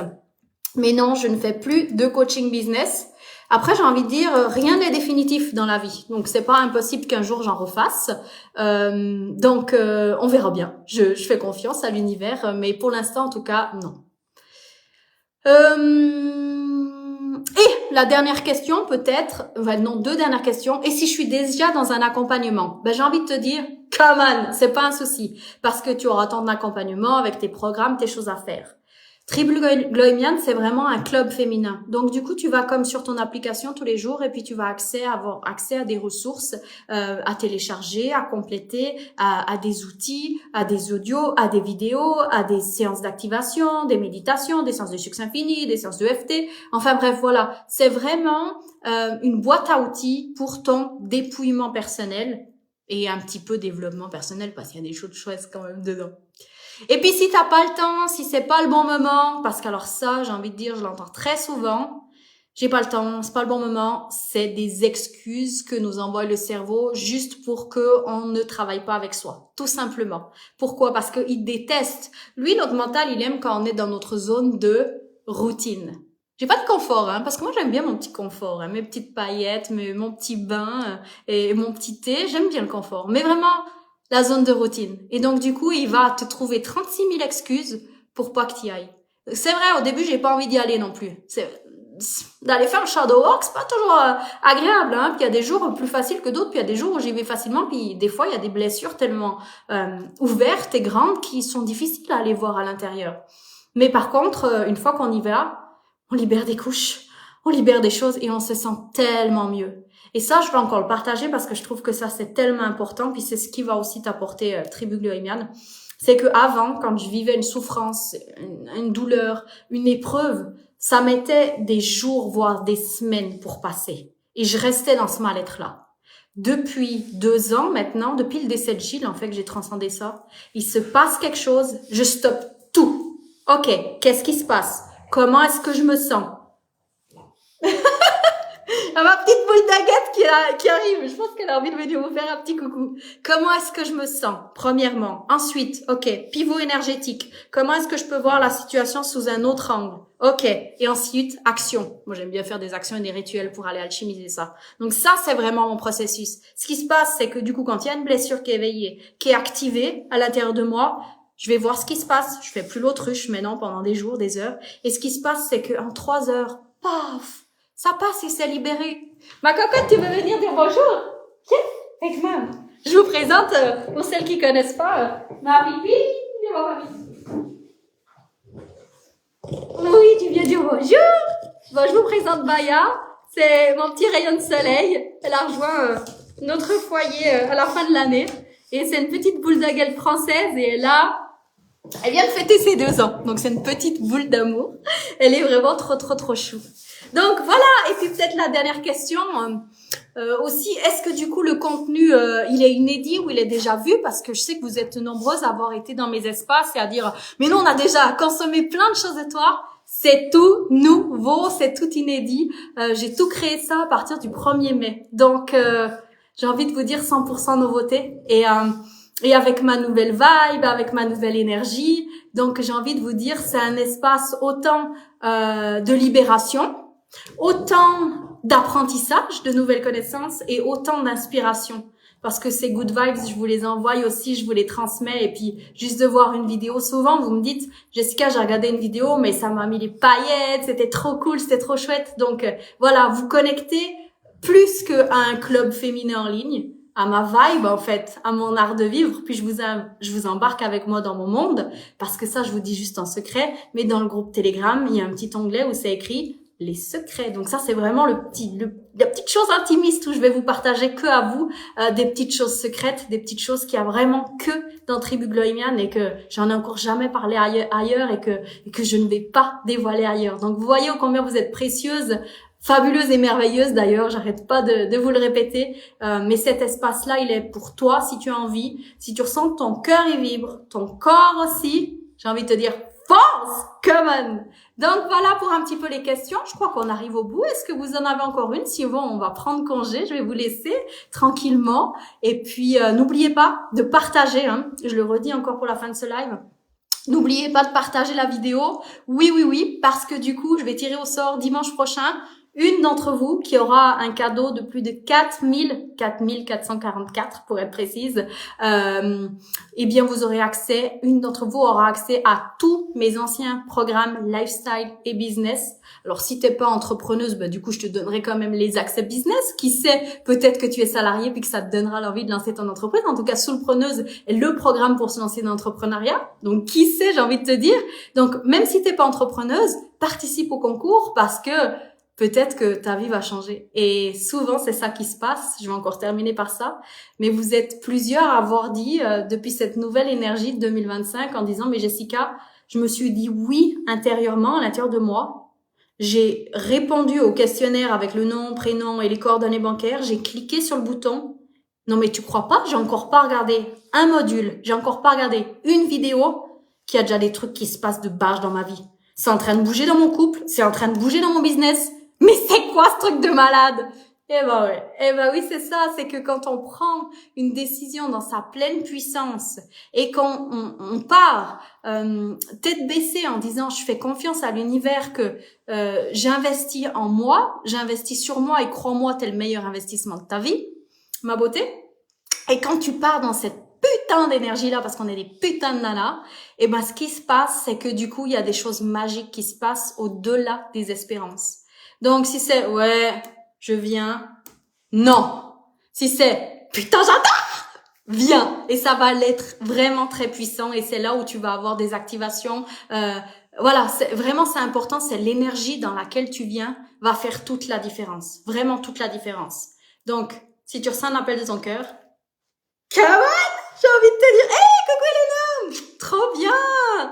Mais non, je ne fais plus de coaching business. Après, j'ai envie de dire, rien n'est définitif dans la vie. Donc, c'est pas impossible qu'un jour j'en refasse. Donc, on verra bien. Je fais confiance à l'univers, mais pour l'instant, en tout cas, non. Et la dernière question peut-être, enfin non, deux dernières questions. Et si je suis déjà dans un accompagnement, ben j'ai envie de te dire, come on, c'est pas un souci, parce que tu auras tant d'accompagnement avec tes programmes, tes choses à faire. Tribu Gloimian, c'est vraiment un club féminin. Donc du coup, tu vas comme sur ton application tous les jours et puis tu vas avoir accès à des ressources à télécharger, à compléter, à des outils, à des audios, à des vidéos, à des séances d'activation, des méditations, des séances de succès infini, des séances de FT. Enfin bref, voilà, c'est vraiment une boîte à outils pour ton dépouillement personnel et un petit peu développement personnel parce qu'il y a des choses chouettes quand même dedans. Et puis si t'as pas le temps, si c'est pas le bon moment, parce qu'alors ça, j'ai envie de dire, je l'entends très souvent, j'ai pas le temps, c'est pas le bon moment, c'est des excuses que nous envoie le cerveau juste pour que on ne travaille pas avec soi, tout simplement. Pourquoi? Parce qu'il déteste. Lui, notre mental, il aime quand on est dans notre zone de routine. J'ai pas de confort, hein, parce que moi j'aime bien mon petit confort, hein, mes petites paillettes, mon petit bain et mon petit thé, j'aime bien le confort. Mais vraiment, la zone de routine. Et donc, du coup, il va te trouver 36 000 excuses pour pas que tu y ailles. C'est vrai, au début, j'ai pas envie d'y aller non plus. D'aller faire le shadow work, c'est pas toujours agréable, hein. Puis il y a des jours plus faciles que d'autres, puis il y a des jours où j'y vais facilement, puis des fois, il y a des blessures tellement ouvertes et grandes qui sont difficiles à aller voir à l'intérieur. Mais par contre, une fois qu'on y va, on libère des couches, on libère des choses et on se sent tellement mieux. Et ça, je vais encore le partager parce que je trouve que ça, c'est tellement important. Puis c'est ce qui va aussi t'apporter Tribu Gloimian. C'est que avant, quand je vivais une souffrance, une douleur, une épreuve, ça mettait des jours, voire des semaines pour passer. Et je restais dans ce mal-être-là. Depuis 2 ans maintenant, depuis le décès de Gilles, en fait, que j'ai transcendé ça, il se passe quelque chose, je stoppe tout. Ok, qu'est-ce qui se passe? Comment est-ce que je me sens? Ma petite boule d'agate qui arrive. Je pense qu'elle a envie de venir vous faire un petit coucou. Comment est-ce que je me sens? Premièrement. Ensuite, ok, pivot énergétique. Comment est-ce que je peux voir la situation sous un autre angle? Ok. Et ensuite, action. Moi, j'aime bien faire des actions et des rituels pour aller alchimiser ça. Donc ça, c'est vraiment mon processus. Ce qui se passe, c'est que du coup, quand il y a une blessure qui est éveillée, qui est activée à l'intérieur de moi, je vais voir ce qui se passe. Je fais plus l'autruche maintenant pendant des jours, des heures. Et ce qui se passe, c'est qu'en 3 heures, paf, ça passe et c'est libéré. Ma cocotte, tu veux venir dire bonjour? Yes, avec moi. Je vous présente, pour celles qui connaissent pas, ma pipi. Oui, tu viens dire bonjour. Bon, je vous présente Baya. C'est mon petit rayon de soleil. Elle a rejoint notre foyer à la fin de l'année. Et c'est une petite boule d'agate française et elle vient de fêter ses 2 ans. Donc c'est une petite boule d'amour. Elle est vraiment trop chou. Donc voilà, et puis peut-être la dernière question aussi, est-ce que du coup le contenu il est inédit ou il est déjà vu? Parce que je sais que vous êtes nombreuses à avoir été dans mes espaces et à dire mais nous on a déjà consommé plein de choses de toi. C'est tout nouveau, c'est tout inédit. J'ai tout créé ça à partir du 1er mai. Donc j'ai envie de vous dire 100% nouveauté et avec ma nouvelle vibe, avec ma nouvelle énergie. Donc j'ai envie de vous dire c'est un espace autant de libération, autant d'apprentissage, de nouvelles connaissances et autant d'inspiration. Parce que ces good vibes, je vous les envoie aussi, je vous les transmets. Et puis, juste de voir une vidéo, souvent, vous me dites, Jessica, j'ai regardé une vidéo, mais ça m'a mis les paillettes, c'était trop cool, c'était trop chouette. Donc, voilà, vous connectez plus qu'à un club féminin en ligne, à ma vibe, en fait, à mon art de vivre. Puis, je vous embarque avec moi dans mon monde. Parce que ça, je vous dis juste en secret. Mais dans le groupe Telegram, il y a un petit onglet où c'est écrit les secrets. Donc ça, c'est vraiment la petite chose intimiste où je vais vous partager que à vous des petites choses secrètes, des petites choses qu'il y a vraiment que dans Tribu Gloimian et que j'en ai encore jamais parlé ailleurs et que je ne vais pas dévoiler ailleurs. Donc vous voyez combien vous êtes précieuses, fabuleuses et merveilleuses d'ailleurs. J'arrête pas de vous le répéter. Mais cet espace-là, il est pour toi si tu as envie, si tu ressens que ton cœur y vibre, ton corps aussi. J'ai envie de te dire force, come on. Donc voilà pour un petit peu les questions. Je crois qu'on arrive au bout. Est-ce que vous en avez encore une? Si bon, on va prendre congé. Je vais vous laisser tranquillement. Et puis n'oubliez pas de partager. Hein. Je le redis encore pour la fin de ce live. N'oubliez pas de partager la vidéo. Oui, parce que du coup, je vais tirer au sort dimanche prochain une d'entre vous qui aura un cadeau de plus de 4444 pour être précise, eh bien vous aurez accès, une d'entre vous aura accès à tous mes anciens programmes lifestyle et business. Alors si t'es pas entrepreneuse, bah du coup je te donnerai quand même les accès business. Qui sait, peut-être que tu es salarié puis que ça te donnera l'envie de lancer ton entreprise. En tout cas, Soulpreneuse est le programme pour se lancer dans l'entrepreneuriat. Donc qui sait, j'ai envie de te dire. Donc même si t'es pas entrepreneuse, participe au concours parce que peut-être que ta vie va changer. Et souvent, c'est ça qui se passe. Je vais encore terminer par ça. Mais vous êtes plusieurs à avoir dit, depuis cette nouvelle énergie de 2025, en disant, mais Jessica, je me suis dit oui intérieurement, à l'intérieur de moi. J'ai répondu au questionnaire avec le nom, prénom et les coordonnées bancaires. J'ai cliqué sur le bouton. Non, mais tu crois pas? J'ai encore pas regardé un module. J'ai encore pas regardé une vidéo qui a déjà des trucs qui se passent de barge dans ma vie. C'est en train de bouger dans mon couple. C'est en train de bouger dans mon business. Mais c'est quoi ce truc de malade? Eh ben ouais, eh ben oui, c'est ça, c'est que quand on prend une décision dans sa pleine puissance et qu'on part tête baissée en disant je fais confiance à l'univers que j'investis en moi, j'investis sur moi et crois-moi, t'es le meilleur investissement de ta vie, ma beauté. Et quand tu pars dans cette putain d'énergie là, parce qu'on est des putains de nanas, et ben ce qui se passe, c'est que du coup il y a des choses magiques qui se passent au-delà des espérances. Donc, si c'est, ouais, je viens, non. Si c'est, putain, j'adore, viens. Et ça va l'être vraiment très puissant et c'est là où tu vas avoir des activations. Voilà, c'est important, c'est l'énergie dans laquelle tu viens va faire toute la différence. Vraiment toute la différence. Donc, si tu ressens un appel de ton cœur, come on, j'ai envie de te dire, hey, coucou Elena, trop bien.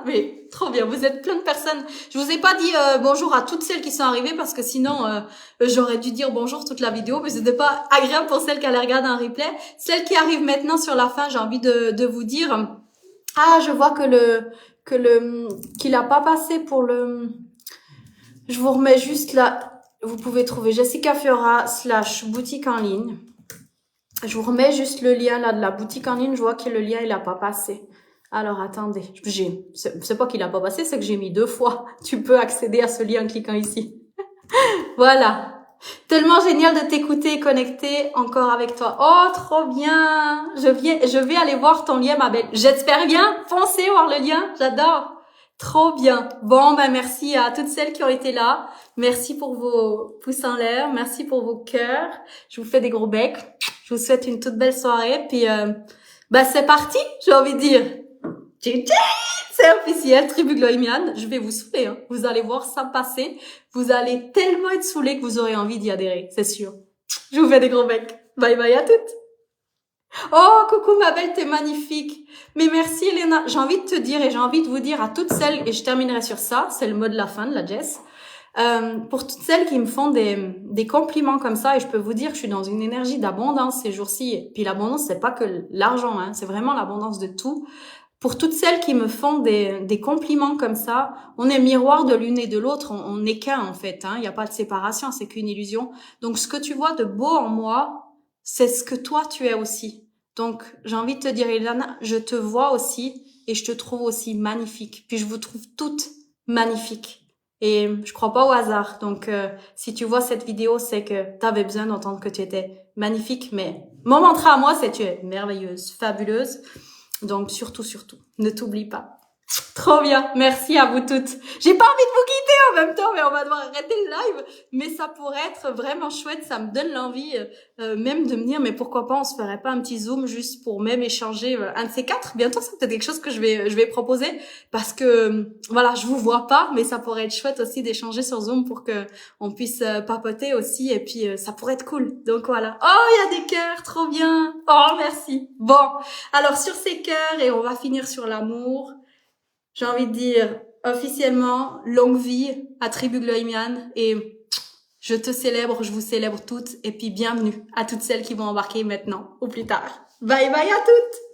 Mais trop bien, vous êtes plein de personnes. Je vous ai pas dit bonjour à toutes celles qui sont arrivées parce que sinon j'aurais dû dire bonjour toute la vidéo, mais c'était pas agréable pour celles qui allaient regarder un replay. Celles qui arrivent maintenant sur la fin, j'ai envie de vous dire, ah, je vois qu'il a pas passé pour le, je vous remets juste là, vous pouvez trouver Jessica Fiora / boutique en ligne. Je vous remets juste le lien là de la boutique en ligne, je vois que le lien il a pas passé. Alors, attendez, c'est pas qu'il a pas passé, c'est que j'ai mis 2 fois. Tu peux accéder à ce lien en cliquant ici. Voilà. Tellement génial de t'écouter et connecter encore avec toi. Oh, trop bien. Je vais aller voir ton lien, ma belle. J'espère bien. Foncez voir le lien. J'adore. Trop bien. Bon, ben, merci à toutes celles qui ont été là. Merci pour vos pouces en l'air. Merci pour vos cœurs. Je vous fais des gros becs. Je vous souhaite une toute belle soirée. Puis, c'est parti, j'ai envie de dire. C'est officiel, Tribu Gloïmiane. Je vais vous saouler, hein. Vous allez voir ça passer. Vous allez tellement être saoulés que vous aurez envie d'y adhérer, c'est sûr. Je vous fais des gros becs. Bye bye à toutes. Oh, coucou ma belle, t'es magnifique. Mais merci Elena. J'ai envie de te dire et j'ai envie de vous dire à toutes celles, et je terminerai sur ça, c'est le mot de la fin de la Jess. Pour toutes celles qui me font des compliments comme ça, et je peux vous dire que je suis dans une énergie d'abondance ces jours-ci. Et puis l'abondance, c'est pas que l'argent, hein, c'est vraiment l'abondance de tout. Pour toutes celles qui me font des compliments comme ça, on est miroir de l'une et de l'autre, on n'est qu'un en fait, hein, il n'y a pas de séparation, c'est qu'une illusion. Donc ce que tu vois de beau en moi, c'est ce que toi tu es aussi. Donc j'ai envie de te dire, Elena, je te vois aussi et je te trouve aussi magnifique. Puis je vous trouve toutes magnifiques. Et je crois pas au hasard. Donc si tu vois cette vidéo, c'est que tu avais besoin d'entendre que tu étais magnifique. Mais mon mantra à moi, c'est tu es merveilleuse, fabuleuse. Donc, surtout, ne t'oublie pas. Trop bien. Merci à vous toutes. J'ai pas envie de vous quitter en même temps, mais on va devoir arrêter le live. Mais ça pourrait être vraiment chouette. Ça me donne l'envie même de me dire, mais pourquoi pas, on se ferait pas un petit zoom juste pour même échanger un de ces quatre. Bientôt, c'est peut-être quelque chose que je vais proposer parce que, voilà, je vous vois pas, mais ça pourrait être chouette aussi d'échanger sur Zoom pour que on puisse papoter aussi. Et puis, ça pourrait être cool. Donc, voilà. Oh, il y a des cœurs. Trop bien. Oh, merci. Bon. Alors, sur ces cœurs, et on va finir sur l'amour. J'ai envie de dire officiellement longue vie à Tribu Gloïmiane et je te célèbre, je vous célèbre toutes et puis bienvenue à toutes celles qui vont embarquer maintenant ou plus tard. Bye bye à toutes!